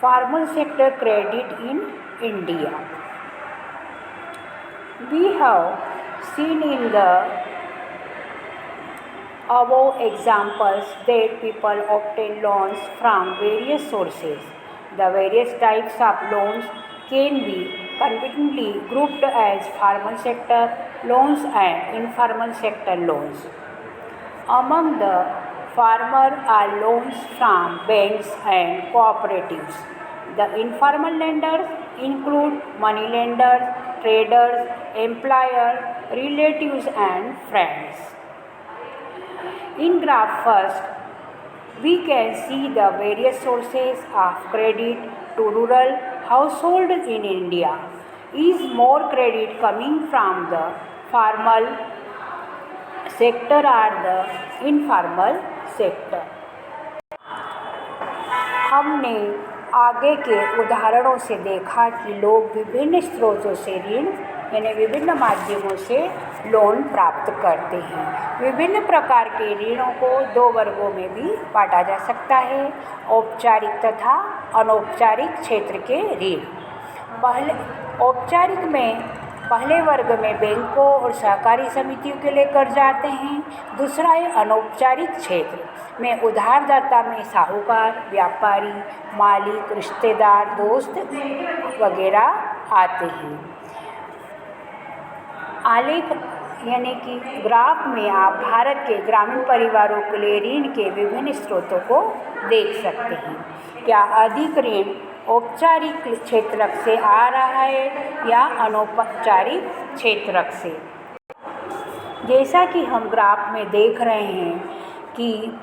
Formal sector credit in India. We have seen in the above examples that people obtain loans from various sources. The various types of loans can be conveniently grouped as formal sector loans and informal sector loans. Among the former are loans from banks and cooperatives. The informal lenders include money lenders, traders, employers, relatives and friends. In graph first, we can see the various sources of credit to rural households in India. Is more credit coming from the formal sector or the informal sector? हमने आगे के उदाहरणों से देखा कि लोग विभिन्न स्रोतों से ऋण यानी विभिन्न माध्यमों से लोन प्राप्त करते हैं। विभिन्न प्रकार के ऋणों को दो वर्गों में भी बांटा जा सकता है, औपचारिक तथा अनौपचारिक क्षेत्र के ऋण। औपचारिक में पहले वर्ग में बैंकों और सहकारी समितियों के लिए कर्ज आते हैं। दूसरा है अनौपचारिक क्षेत्र में उधारदाता में साहूकार, व्यापारी, मालिक, रिश्तेदार, दोस्त वगैरह आते हैं। आलेख यानी कि ग्राफ में आप भारत के ग्रामीण परिवारों के लिए ऋण के विभिन्न स्रोतों को देख सकते हैं। क्या अधिक ऋण औपचारिक क्षेत्र से आ रहा है या अनौपचारिक क्षेत्र से? जैसा कि हम ग्राफ में देख रहे हैं कि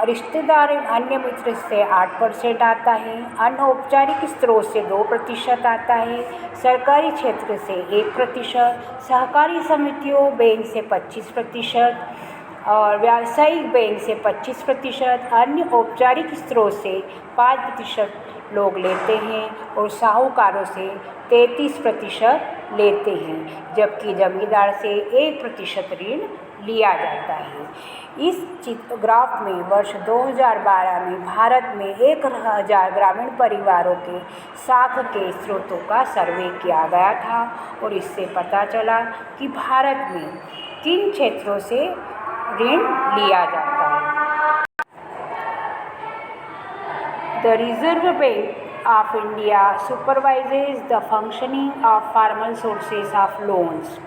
रिश्तेदार अन्य मित्र से 8% आता है, अनौपचारिक स्रोत से 2% आता है, सरकारी क्षेत्र से 1%, सहकारी समितियों बैंक से 25% और व्यावसायिक बैंक से 25%, अन्य औपचारिक स्रोत से 5% लोग लेते हैं और साहूकारों से 33% लेते हैं, जबकि जमींदार से 1% ऋण लिया जाता है। इस ग्राफ में वर्ष 2012 में भारत में 1000 ग्रामीण परिवारों के साख के स्रोतों का सर्वे किया गया था और इससे पता चला कि भारत में किन क्षेत्रों से ऋण लिया जाता है। The Reserve Bank of India supervises the functioning of formal sources of loans.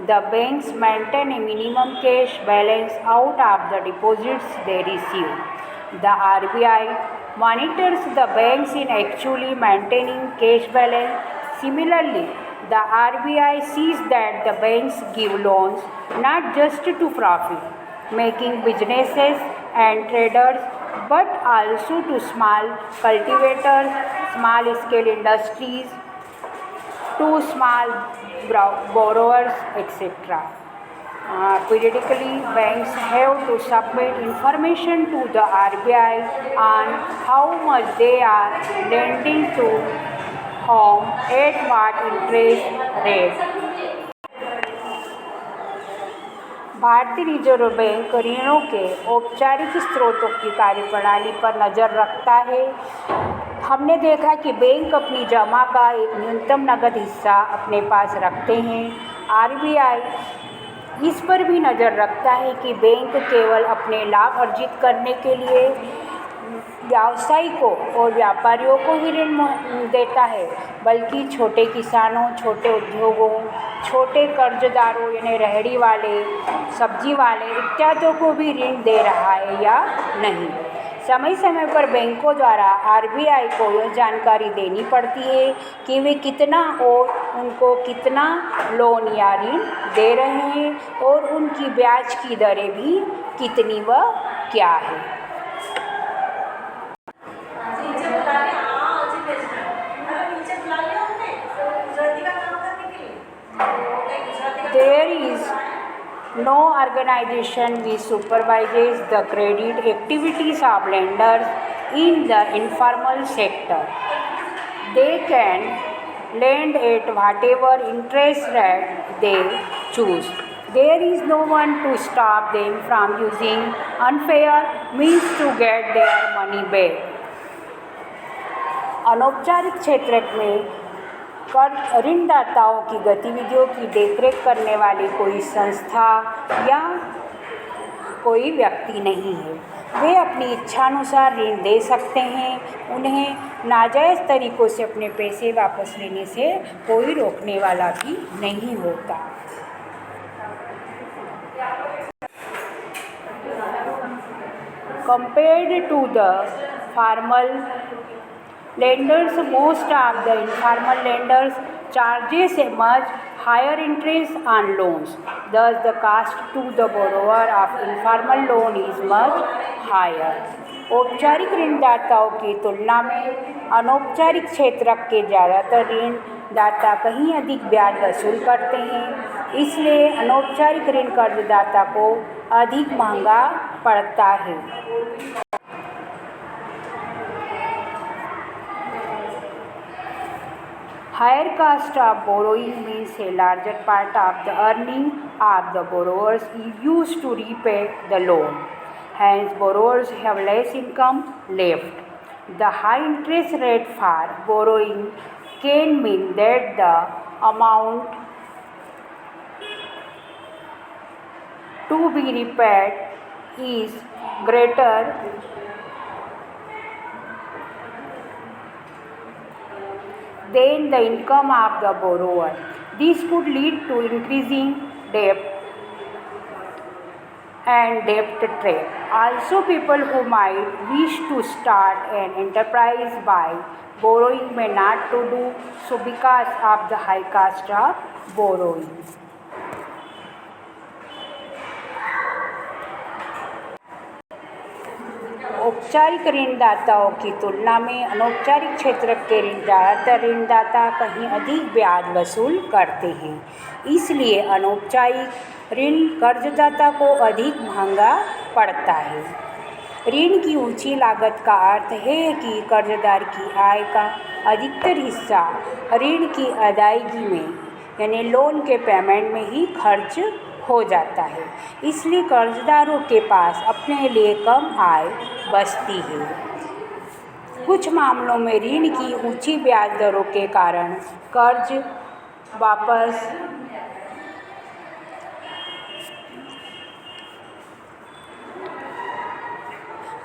The banks maintain a minimum cash balance out of the deposits they receive. The RBI monitors the banks in actually maintaining cash balance. Similarly, the RBI sees that the banks give loans not just to profit-making businesses and traders, but also to small cultivators, small-scale industries, to small borrowers, etc. Periodically, banks have to submit information to the RBI on how much they are lending to whom at what interest rate. भारतीय reserve bank ऋणों के औपचारिक स्रोतों की कार्यप्रणाली पर नज़र रखता है। हमने देखा कि बैंक अपनी जमा का एक न्यूनतम नकद हिस्सा अपने पास रखते हैं। आरबीआई इस पर भी नज़र रखता है कि बैंक केवल अपने लाभ अर्जित करने के लिए व्यावसायिकों और व्यापारियों को ही ऋण देता है, बल्कि छोटे किसानों, छोटे उद्योगों, छोटे कर्जदारों यानी रेहड़ी वाले, सब्जी वाले इत्यादि को भी ऋण दे रहा है या नहीं। समय समय पर बैंकों द्वारा आरबीआई को यह जानकारी देनी पड़ती है कि वे कितना और उनको कितना लोन या ऋण दे रहे हैं और उनकी ब्याज की दरें भी कितनी व क्या है। There is no organization which supervises the credit activities of lenders in the informal sector. They can lend at whatever interest rate they choose. There is no one to stop them from using unfair means to get their money back. अनौपचारिक क्षेत्र में ऋणदाताओं की गतिविधियों की देखरेख करने वाली कोई संस्था या कोई व्यक्ति नहीं है। वे अपनी इच्छानुसार ऋण दे सकते हैं। उन्हें नाजायज़ तरीक़ों से अपने पैसे वापस लेने से कोई रोकने वाला भी नहीं होता। Compared to the formal lenders, most of the informal lenders charges a much higher interest on loans. Thus, the cost to the borrower of informal loan is much higher. औपचारिक ऋणदाताओं की तुलना में अनौपचारिक क्षेत्र के ज़्यादातर ऋणदाता कहीं अधिक ब्याज वसूल करते हैं। इसलिए अनौपचारिक ऋण कर्जदाता को अधिक महंगा पड़ता है। Higher cost of borrowing means a larger part of the earning of the borrowers is used to repay the loan. Hence, borrowers have less income left. The high interest rate for borrowing can mean that the amount to be repaid is greater than the income of the borrower. This could lead to increasing debt and debt trap. Also, people who might wish to start an enterprise by borrowing may not to do so because of the high cost of borrowing. औपचारिक ऋणदाताओं की तुलना में अनौपचारिक क्षेत्र के ज़्यादातर ऋणदाता कहीं अधिक ब्याज वसूल करते हैं। इसलिए अनौपचारिक ऋण कर्जदाता को अधिक महंगा पड़ता है। ऋण की ऊंची लागत का अर्थ है कि कर्जदार की आय का अधिकतर हिस्सा ऋण की अदायगी में यानी लोन के पेमेंट में ही खर्च हो जाता है। इसलिए कर्जदारों के पास अपने लिए कम आय बचती है। कुछ मामलों में ऋण की ऊंची ब्याज दरों के कारण कर्ज वापस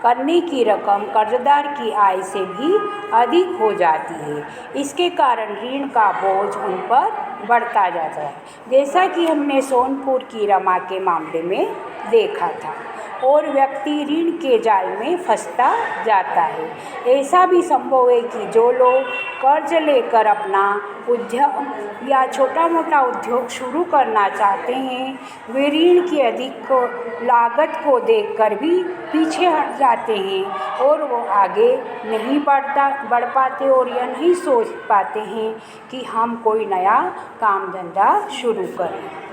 करने की रकम कर्जदार की आय से भी अधिक हो जाती है। इसके कारण ऋण का बोझ उन पर बढ़ता जाता है, जैसा कि हमने सोनपुर की रमा के मामले में देखा था, और व्यक्ति ऋण के जाल में फंसता जाता है। ऐसा भी संभव है कि जो लोग कर्ज लेकर अपना उद्यम या छोटा मोटा उद्योग शुरू करना चाहते हैं, वे ऋण की अधिक लागत को देखकर भी पीछे हट जाते हैं और वो आगे नहीं बढ़ पाते और यह नहीं सोच पाते हैं कि हम कोई नया काम धंधा शुरू करें।